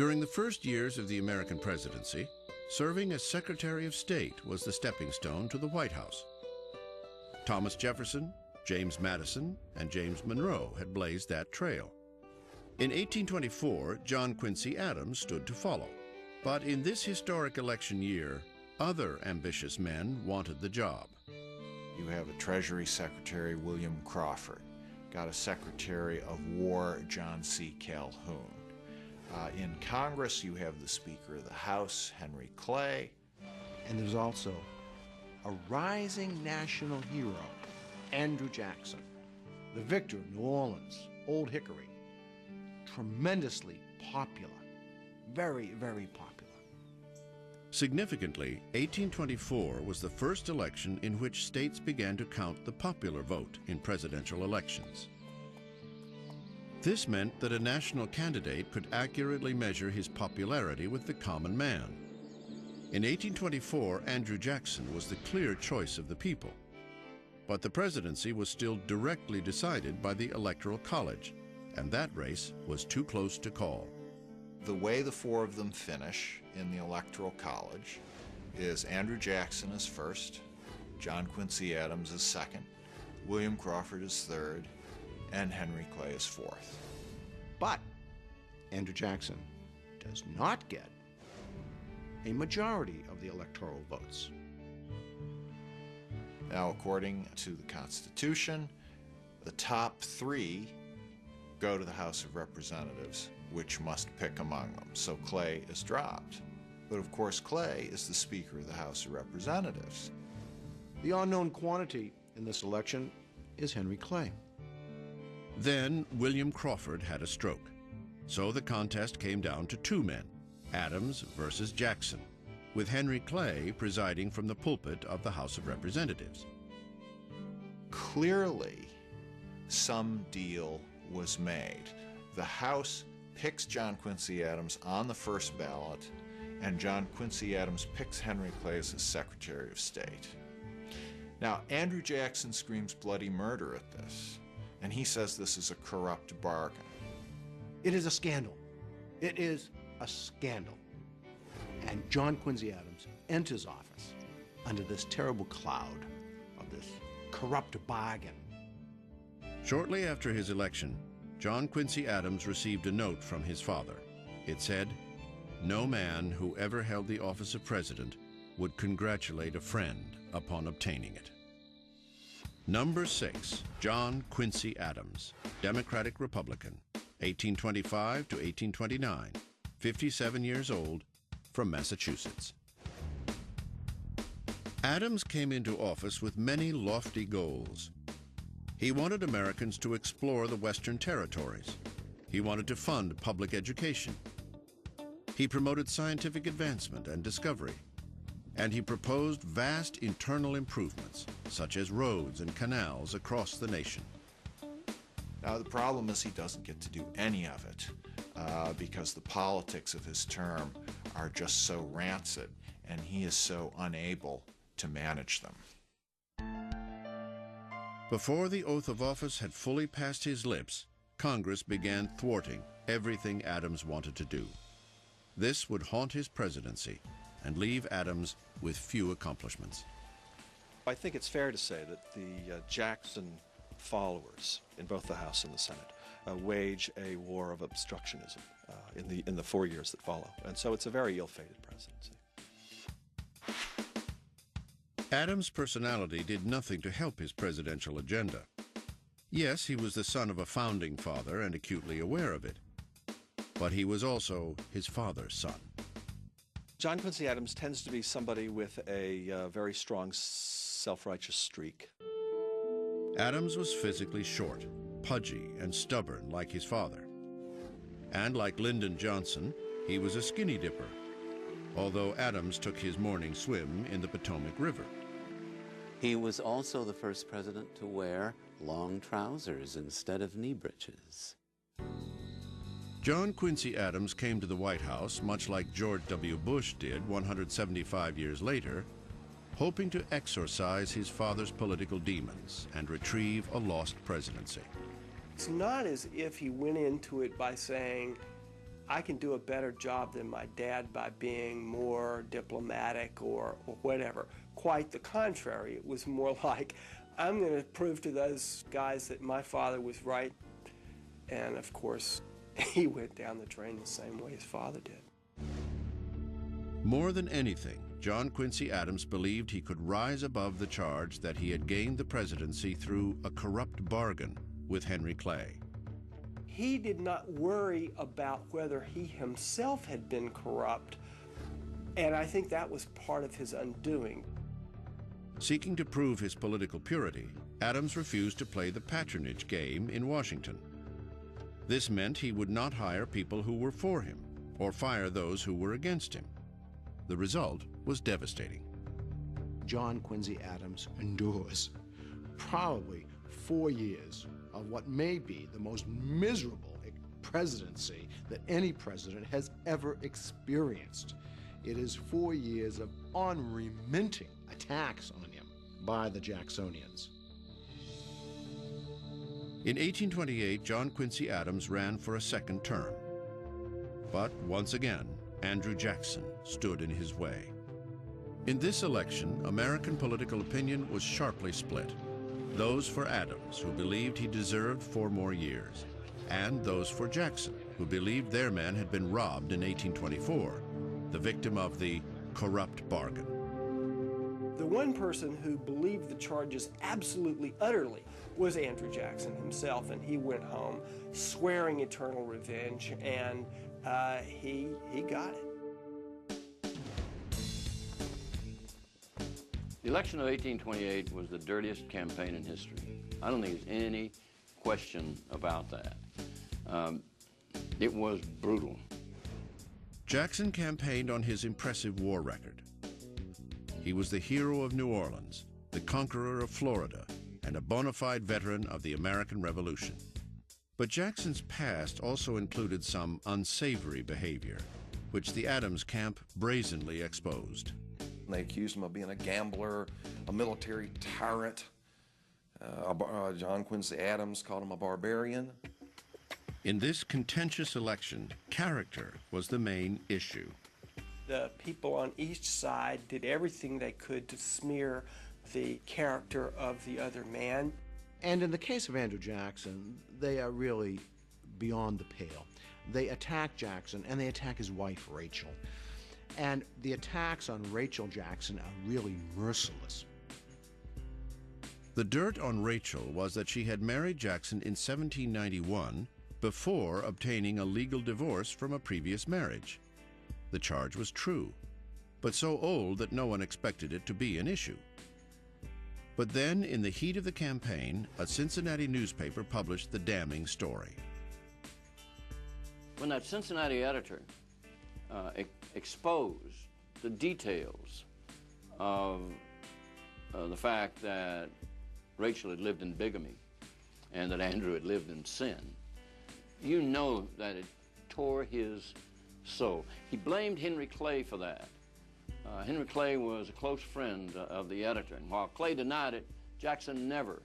During the first years of the American presidency, serving as Secretary of State was the stepping stone to the White House. Thomas Jefferson, James Madison, and James Monroe had blazed that trail. In 1824, John Quincy Adams stood to follow. But in this historic election year, other ambitious men wanted the job. You have a Treasury Secretary, William Crawford. Got a Secretary of War, John C. Calhoun. In Congress, you have the Speaker of the House, Henry Clay. And there's also a rising national hero, Andrew Jackson, the victor of New Orleans, Old Hickory. Tremendously popular, very, very popular. Significantly, 1824 was the first election in which states began to count the popular vote in presidential elections. This meant that a national candidate could accurately measure his popularity with the common man. In 1824, Andrew Jackson was the clear choice of the people. But the presidency was still directly decided by the Electoral College, and that race was too close to call. The way the four of them finish in the Electoral College is Andrew Jackson is first, John Quincy Adams is second, William Crawford is third, and Henry Clay is fourth. But Andrew Jackson does not get a majority of the electoral votes. Now, according to the Constitution, the top three go to the House of Representatives, which must pick among them. So Clay is dropped. But of course, Clay is the Speaker of the House of Representatives. The unknown quantity in this election is Henry Clay. Then William Crawford had a stroke. So the contest came down to two men, Adams versus Jackson, with Henry Clay presiding from the pulpit of the House of Representatives. Clearly, some deal was made. The House picks John Quincy Adams on the first ballot, and John Quincy Adams picks Henry Clay as his Secretary of State. Now, Andrew Jackson screams bloody murder at this, and he says this is a corrupt bargain. It is a scandal. It is a scandal. And John Quincy Adams enters office under this terrible cloud of this corrupt bargain. Shortly after his election, John Quincy Adams received a note from his father. It said, "No man who ever held the office of president would congratulate a friend upon obtaining it." Number 6, John Quincy Adams, Democratic Republican, 1825 to 1829, 57 years old, from Massachusetts. Adams came into office with many lofty goals. He wanted Americans to explore the Western territories. He wanted to fund public education. He promoted scientific advancement and discovery. And he proposed vast internal improvements, such as roads and canals across the nation. Now, the problem is he doesn't get to do any of it because the politics of his term are just so rancid, and he is so unable to manage them. Before the oath of office had fully passed his lips, Congress began thwarting everything Adams wanted to do. This would haunt his presidency and leave Adams with few accomplishments. I think it's fair to say that the Jackson followers in both the House and the Senate wage a war of obstructionism in the 4 years that follow. And so it's a very ill-fated presidency. Adams' personality did nothing to help his presidential agenda. Yes, he was the son of a founding father and acutely aware of it. But he was also his father's son. John Quincy Adams tends to be somebody with a very strong self-righteous streak. Adams was physically short, pudgy, and stubborn like his father. And like Lyndon Johnson, he was a skinny dipper, although Adams took his morning swim in the Potomac River. He was also the first president to wear long trousers instead of knee breeches. John Quincy Adams came to the White House, much like George W. Bush did 175 years later, hoping to exorcise his father's political demons and retrieve a lost presidency. It's not as if he went into it by saying, I can do a better job than my dad by being more diplomatic or whatever. Quite the contrary. It was more like, I'm going to prove to those guys that my father was right. And of course, he went down the drain the same way his father did. More than anything, John Quincy Adams believed he could rise above the charge that he had gained the presidency through a corrupt bargain with Henry Clay. He did not worry about whether he himself had been corrupt, and I think that was part of his undoing. Seeking to prove his political purity, Adams refused to play the patronage game in Washington. This meant he would not hire people who were for him or fire those who were against him. The result was devastating. John Quincy Adams endures probably 4 years of what may be the most miserable presidency that any president has ever experienced. It is 4 years of unremitting attacks on him by the Jacksonians. In 1828, John Quincy Adams ran for a second term. But once again, Andrew Jackson stood in his way. In this election, American political opinion was sharply split. Those for Adams, who believed he deserved 4 more years, and those for Jackson, who believed their man had been robbed in 1824, the victim of the corrupt bargain. The one person who believed the charges absolutely, utterly, was Andrew Jackson himself, and he went home swearing eternal revenge, and he got it. The election of 1828 was the dirtiest campaign in history. I don't think there's any question about that. It was brutal. Jackson campaigned on his impressive war record. He was the hero of New Orleans, the conqueror of Florida, and a bona fide veteran of the American Revolution. But Jackson's past also included some unsavory behavior, which the Adams camp brazenly exposed. They accused him of being a gambler, a military tyrant. John Quincy Adams called him a barbarian. In this contentious election, character was the main issue. The people on each side did everything they could to smear the character of the other man. And in the case of Andrew Jackson, they are really beyond the pale. They attack Jackson, and they attack his wife, Rachel. And the attacks on Rachel Jackson are really merciless. The dirt on Rachel was that she had married Jackson in 1791 before obtaining a legal divorce from a previous marriage. The charge was true, but so old that no one expected it to be an issue. But then, in the heat of the campaign, a Cincinnati newspaper published the damning story. When that Cincinnati editor exposed the details of the fact that Rachel had lived in bigamy and that Andrew had lived in sin, you know that it tore his soul. He blamed Henry Clay for that. Henry Clay was a close friend of the editor, and while Clay denied it, Jackson never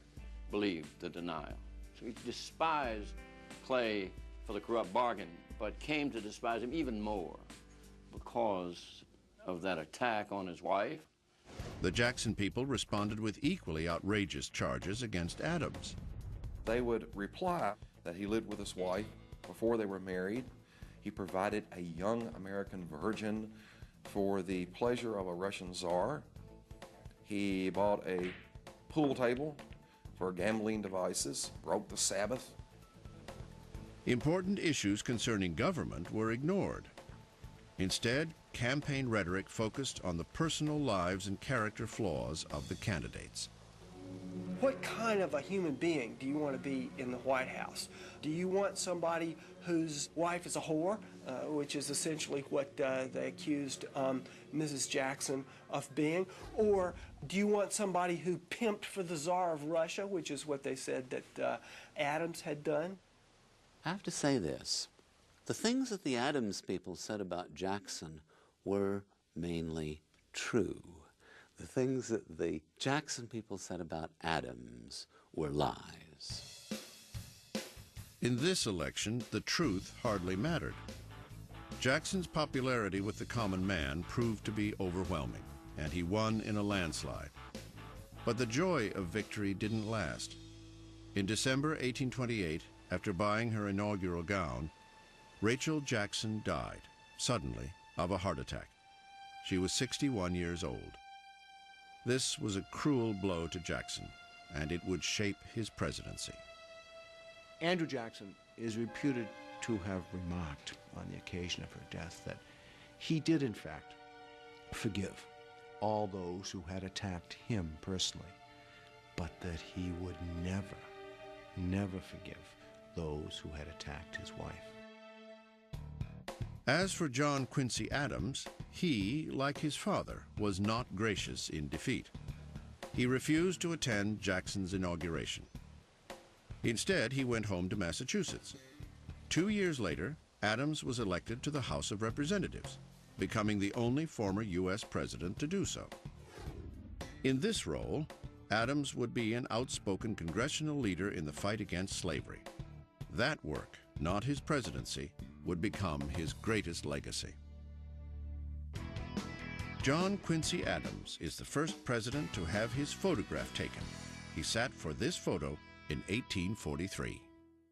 believed the denial. So he despised Clay for the corrupt bargain, but came to despise him even more because of that attack on his wife. The Jackson people responded with equally outrageous charges against Adams. They would reply that he lived with his wife before they were married. He provided a young American virgin for the pleasure of a Russian czar. He bought a pool table for gambling devices, broke the Sabbath. Important issues concerning government were ignored. Instead, campaign rhetoric focused on the personal lives and character flaws of the candidates. What kind of a human being do you want to be in the White House? Do you want somebody whose wife is a whore, which is essentially what they accused Mrs. Jackson of being? Or do you want somebody who pimped for the Tsar of Russia, which is what they said that Adams had done? I have to say this. The things that the Adams people said about Jackson were mainly true. The things that the Jackson people said about Adams were lies. In this election, the truth hardly mattered. Jackson's popularity with the common man proved to be overwhelming, and he won in a landslide. But the joy of victory didn't last. In December 1828, after buying her inaugural gown, Rachel Jackson died, suddenly, of a heart attack. She was 61 years old. This was a cruel blow to Jackson, and it would shape his presidency. Andrew Jackson is reputed to have remarked on the occasion of her death that he did, in fact, forgive all those who had attacked him personally, but that he would never forgive those who had attacked his wife. As for John Quincy Adams, he, like his father, was not gracious in defeat. He refused to attend Jackson's inauguration. Instead, he went home to Massachusetts. 2 years later, Adams was elected to the House of Representatives, becoming the only former U.S. president to do so. In this role, Adams would be an outspoken congressional leader in the fight against slavery. That work, not his presidency, would become his greatest legacy. John Quincy Adams is the first president to have his photograph taken. He sat for this photo in 1843.